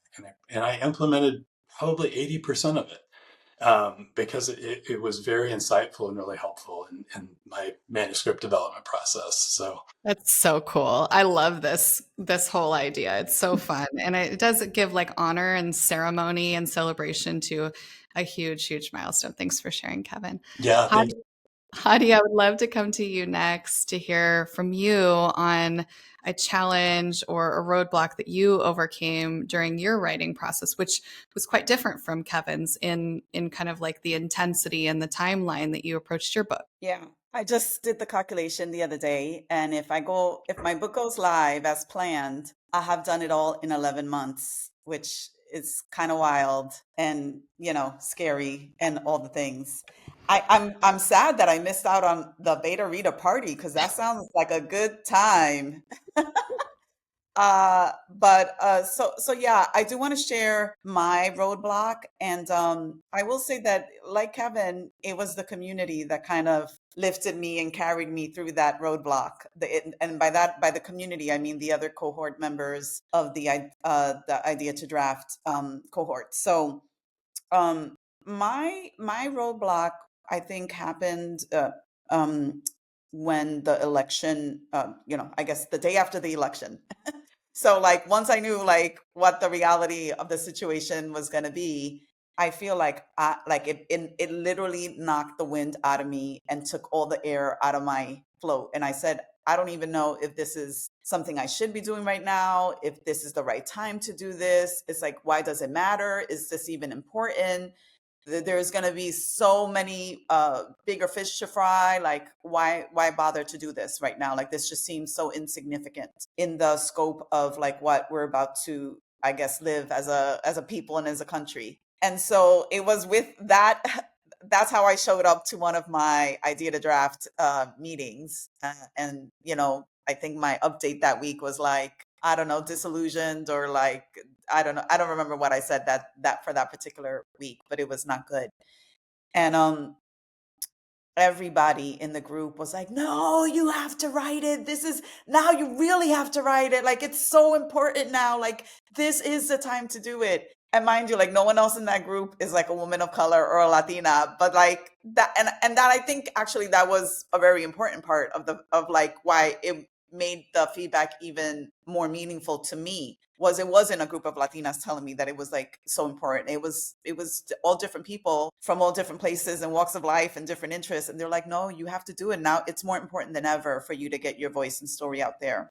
and I implemented probably 80% of it, because it was very insightful and really helpful in my manuscript development process. So That's so cool. I love this whole idea. It's so fun. And it does give like honor and ceremony and celebration to a huge, huge milestone. Thanks for sharing, Kevin. yeah, thank you. Hadi, I would love to come to you next to hear from you on a challenge or a roadblock that you overcame during your writing process, which was quite different from Kevin's in kind of like the intensity and the timeline that you approached your book. Yeah, I just did the calculation the other day, and if my book goes live as planned, I have done it all in 11 months, which is kind of wild and, scary and all the things. I'm sad that I missed out on the beta reader party, because that sounds like a good time. So yeah, I do want to share my roadblock, and I will say that, like Kevin, it was the community that kind of lifted me and carried me through that roadblock. And by that, by the community, I mean the other cohort members of the Idea to Draft cohort. So um, my roadblock, I think, happened um, when the election. I guess the day after the election. So like once I knew like what the reality of the situation was going to be, I feel like it literally knocked the wind out of me and took all the air out of my float. And I said, I don't even know if this is something I should be doing right now, if this is the right time to do this. It's like, why does it matter? Is this even important? There's going to be so many bigger fish to fry. Like, why bother to do this right now? Like, this just seems so insignificant in the scope of like what we're about to, I guess, live as a people and as a country. And so it was with that. That's how I showed up to one of my Idea to Draft meetings. And I think my update that week was like, I don't know, disillusioned, or like, I don't know. I don't remember what I said that for that particular week, but it was not good. And everybody in the group was like, no, you have to write it. This is now, you really have to write it. Like, it's so important now. Like, this is the time to do it. And mind you, like, no one else in that group is like a woman of color or a Latina, but like that, and that, I think actually that was a very important part of like why it made the feedback even more meaningful to me, was it wasn't a group of Latinas telling me that it was like so important. It was all different people from all different places and walks of life and different interests, and they're like, no, you have to do it now. It's more important than ever for you to get your voice and story out there.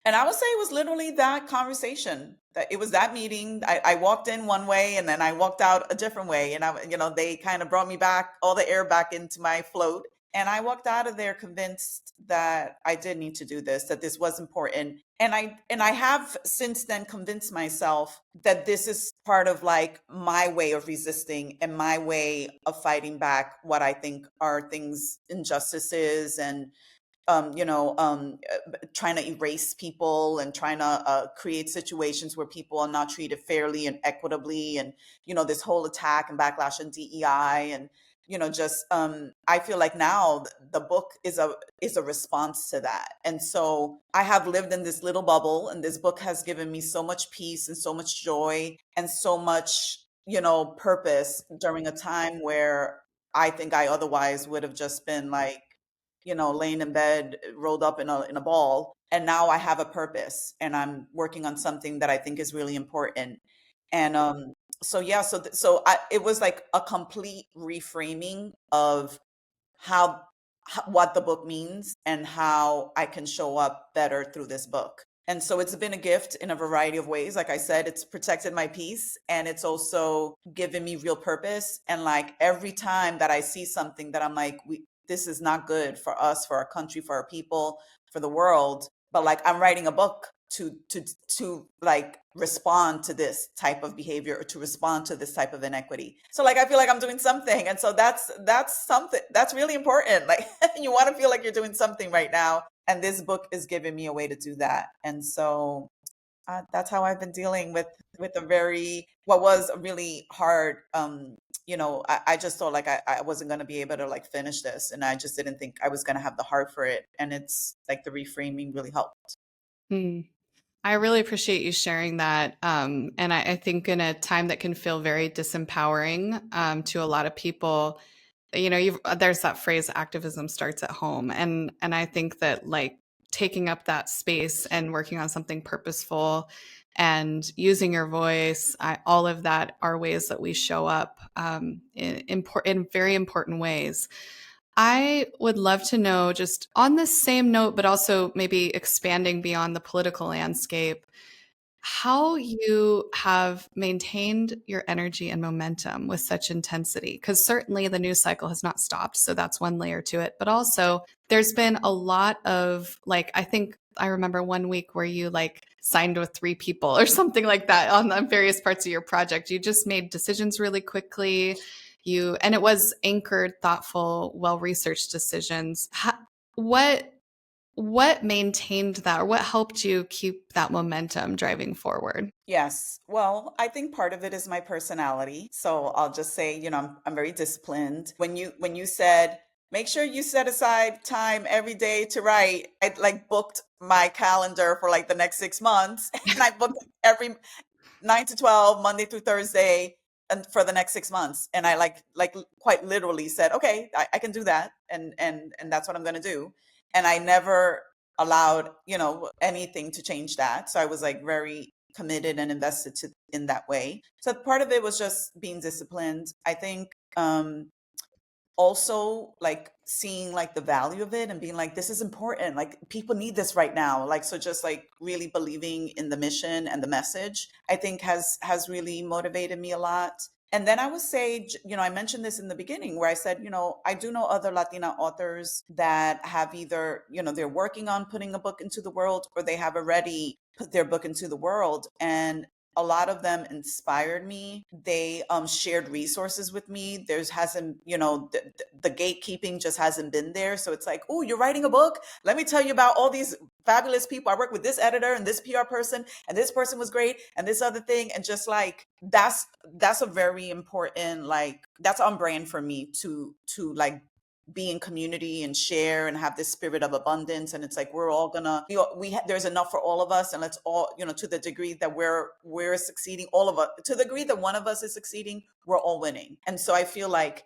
And I would say it was literally that conversation. That it was that meeting. I walked in one way and then I walked out a different way. And they kind of brought me back, all the air back into my float. And I walked out of there convinced that I did need to do this, that this was important. And I have since then convinced myself that this is part of like my way of resisting and my way of fighting back what I think are things, injustices, and trying to erase people and trying to create situations where people are not treated fairly and equitably, and this whole attack and backlash on DEI, and just I feel like now the book is a response to that. And so I have lived in this little bubble, and this book has given me so much peace and so much joy and so much purpose during a time where I think I otherwise would have just been like laying in bed, rolled up in a ball. And now I have a purpose, and I'm working on something that I think is really important. And so yeah, it was like a complete reframing of how, what the book means and how I can show up better through this book. And so it's been a gift in a variety of ways. Like I said, it's protected my peace, and it's also given me real purpose. And like every time that I see something that I'm like, this is not good for us, for our country, for our people, for the world, but like I'm writing a book to like respond to this type of behavior, or to respond to this type of inequity. So like I feel like I'm doing something, and so that's something that's really important. Like you want to feel like you're doing something right now, and this book is giving me a way to do that. And so that's how I've been dealing with what was a really hard. I just thought like I wasn't going to be able to like finish this, and I just didn't think I was going to have the heart for it. And it's like the reframing really helped. I really appreciate you sharing that. And I think in a time that can feel very disempowering to a lot of people, there's that phrase, activism starts at home. And I think that like taking up that space and working on something purposeful and using your voice, all of that are ways that we show up in very important ways. I would love to know, just on the same note, but also maybe expanding beyond the political landscape, how you have maintained your energy and momentum with such intensity. Because certainly the news cycle has not stopped. So that's one layer to it. But also, there's been a lot of like, I think I remember one week where you like signed with 3 people or something like that on various parts of your project. You just made decisions really quickly. And it was anchored, thoughtful, well-researched decisions. What what maintained that, or what helped you keep that momentum driving forward? Yes. Well, I think part of it is my personality. So I'll just say, I'm very disciplined. When you said make sure you set aside time every day to write, I like booked my calendar for like the next 6 months, and I booked every 9 to 12, Monday through Thursday, and for the next 6 months. And I like quite literally said, okay, I can do that, and that's what I'm gonna do. And I never allowed, anything to change that. So I was like very committed and invested in that way. So part of it was just being disciplined. I think also like seeing like the value of it and being like, this is important, like people need this right now, like, so just like really believing in the mission and the message, I think has really motivated me a lot. And then I would say, I mentioned this in the beginning where I said, I do know other Latina authors that have either, they're working on putting a book into the world, or they have already put their book into the world. And a lot of them inspired me. They shared resources with me. There's hasn't, the gatekeeping just hasn't been there. So it's like, oh, you're writing a book? Let me tell you about all these fabulous people. I work with this editor and this PR person, and this person was great, and this other thing. And just like that's a very important, like that's on brand for me to like be in community and share and have this spirit of abundance. And it's like we're all gonna there's enough for all of us, and let's all, to the degree that we're succeeding, all of us, to the degree that one of us is succeeding, we're all winning. And so I feel like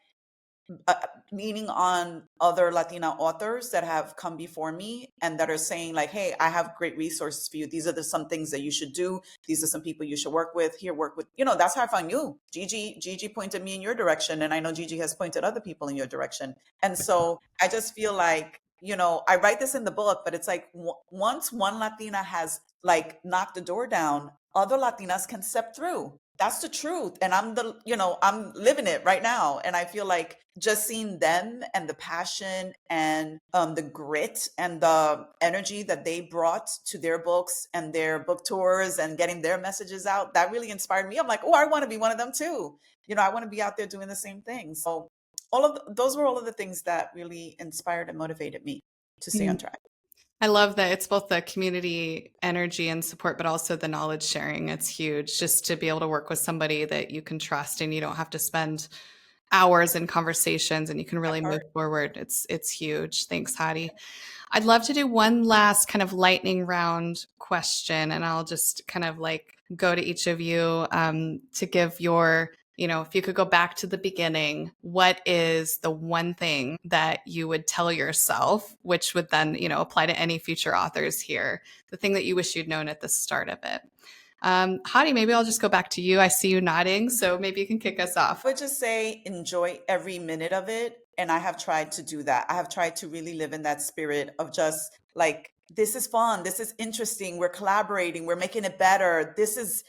leaning on other Latina authors that have come before me and that are saying like, hey, I have great resources for you. These are some things that you should do. These are some people you should work with. Here, work with, that's how I found you. Gigi pointed me in your direction. And I know Gigi has pointed other people in your direction. And so I just feel like, I write this in the book, but it's like once one Latina has like knocked the door down, other Latinas can step through. That's the truth. And I'm living it right now. And I feel like just seeing them and the passion and the grit and the energy that they brought to their books and their book tours and getting their messages out, that really inspired me. I'm like, oh, I want to be one of them too. I want to be out there doing the same thing. So those were all of the things that really inspired and motivated me to stay on track. I love that it's both the community energy and support, but also the knowledge sharing. It's huge just to be able to work with somebody that you can trust and you don't have to spend hours in conversations and you can really move forward. It's huge. Thanks, Hadi. I'd love to do one last kind of lightning round question, and I'll just kind of like go to each of you to give your, if you could go back to the beginning, what is the one thing that you would tell yourself, which would then, apply to any future authors here, the thing that you wish you'd known at the start of it? Hadi, maybe I'll just go back to you. I see you nodding, so maybe you can kick us off. I would just say enjoy every minute of it. And I have tried to do that. I have tried to really live in that spirit of just like, this is fun. This is interesting. We're collaborating. We're making it better. This is,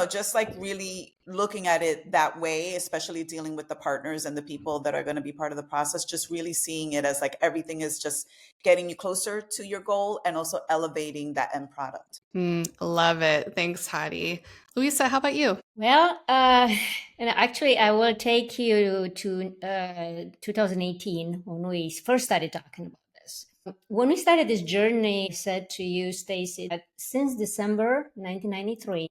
just like really looking at it that way, especially dealing with the partners and the people that are going to be part of the process, just really seeing it as like everything is just getting you closer to your goal and also elevating that end product. Love it. Thanks, Hadi. Louisa, how about you? Well, and actually, I will take you to 2018 when we first started talking about this. When we started this journey, I said to you, Stacy, that since December 1993,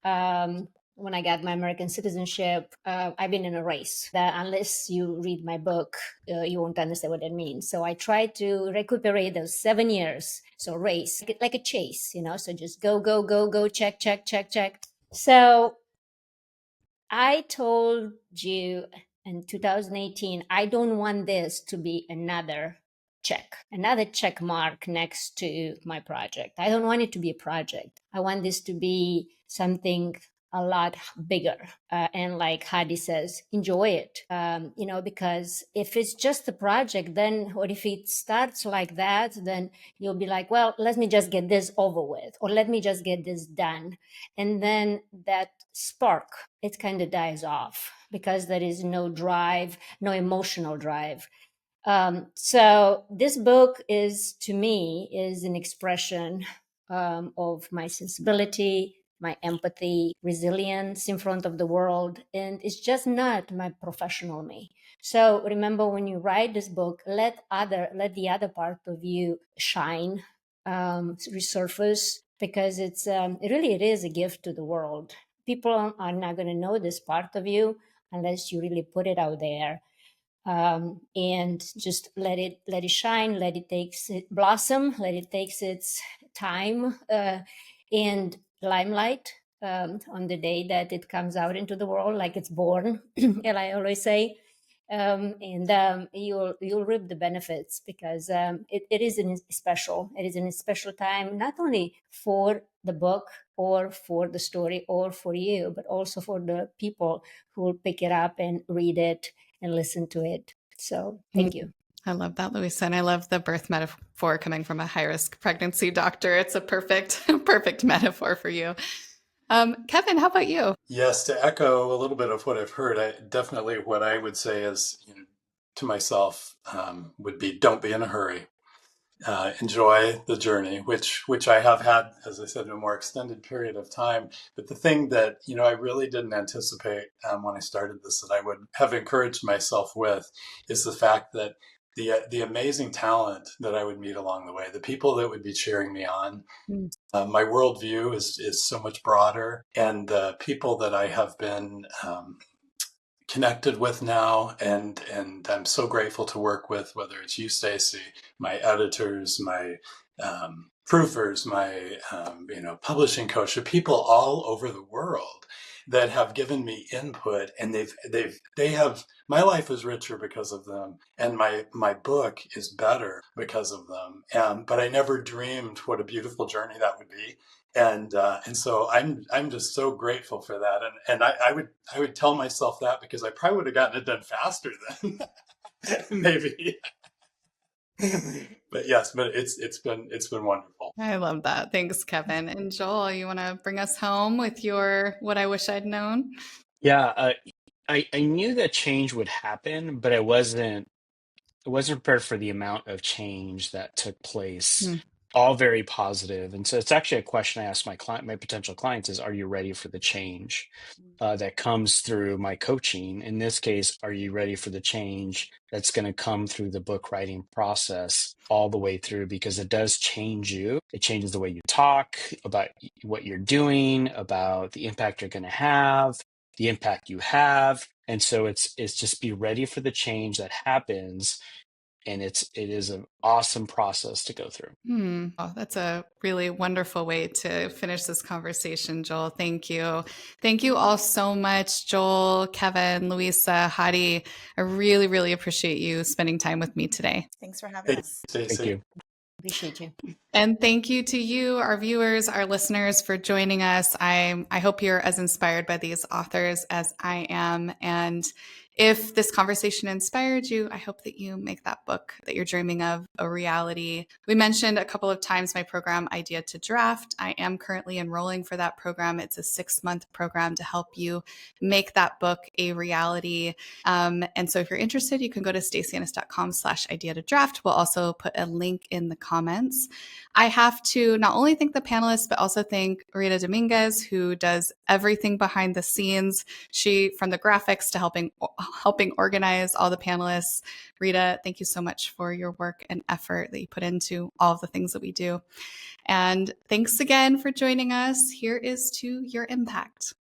when I got my American citizenship, I've been in a race that unless you read my book, you won't understand what that means. So I tried to recuperate those 7 years. So race, like a chase, so just go, go, go, go, check, check, check, check. So I told you in 2018, I don't want this to be another check mark next to my project. I don't want it to be a project. I want this to be something a lot bigger. And like Hadi says, enjoy it, because if it's just a project, then or if it starts like that, then you'll be like, well, let me just get this over with, or let me just get this done. And then that spark, it kind of dies off because there is no drive, no emotional drive. So this book is, to me, is an expression of my sensibility, my empathy, resilience in front of the world. And it's just not my professional me. So remember, when you write this book, let the other part of you shine resurface, because it is a gift to the world. People are not going to know this part of you unless you really put it out there, and just let it shine, let it blossom, let it takes its time and limelight on the day that it comes out into the world, like it's born. And I always say, and you'll reap the benefits, because it is special. It is a special time, not only for the book or for the story or for you, but also for the people who will pick it up and read it and listen to it. So thank you. I love that, Louisa. And I love the birth metaphor coming from a high-risk pregnancy doctor. It's a perfect metaphor for you. Kevin, how about you? Yes, to echo a little bit of what I've heard, definitely what I would say is, to myself, would be, don't be in a hurry. Enjoy the journey, which I have had, as I said, in a more extended period of time. But the thing that I really didn't anticipate when I started this, that I would have encouraged myself with, is the fact that the amazing talent that I would meet along the way, the people that would be cheering me on. My worldview is so much broader, and the people that I have been connected with now, and I'm so grateful to work with, whether it's you, Stacy, my editors, my proofers, my publishing coach, the people all over the world that have given me input, and they have, my life is richer because of them, and my book is better because of them. But I never dreamed what a beautiful journey that would be. And so I'm just so grateful for that, and I would tell myself that, because I probably would have gotten it done faster then, maybe. But yes, but it's been wonderful. I love that. Thanks, Kevin. And Joel, you want to bring us home with your What I Wish I'd Known? Yeah, I knew that change would happen, but I wasn't prepared for the amount of change that took place. All very positive. And so it's actually a question I ask my potential clients is, are you ready for the change that comes through my coaching? In this case, are you ready for the change that's going to come through the book writing process all the way through? Because it does change you. It changes the way you talk about what you're doing, about the impact you're going to have, the impact you have. And so it's just be ready for the change that happens. And it is an awesome process to go through. Oh, that's a really wonderful way to finish this conversation, Joel. Thank you. Thank you all so much, Joel, Kevin, Louisa, Hadi. I really, really appreciate you spending time with me today. Thanks for having us. Stacey. Thank you. Appreciate you. And thank you to you, our viewers, our listeners, for joining us. I hope you're as inspired by these authors as I am. And if this conversation inspired you, I hope that you make that book that you're dreaming of a reality. We mentioned a couple of times my program, Idea to Draft. I am currently enrolling for that program. It's a 6-month program to help you make that book a reality. And so if you're interested, you can go to stacyennis.com/idea to draft. We'll also put a link in the comments. I have to not only thank the panelists, but also thank Rita Dominguez, who does everything behind the scenes. She, from the graphics to helping organize all the panelists. Rita, thank you so much for your work and effort that you put into all of the things that we do. And thanks again for joining us. Here is to your impact.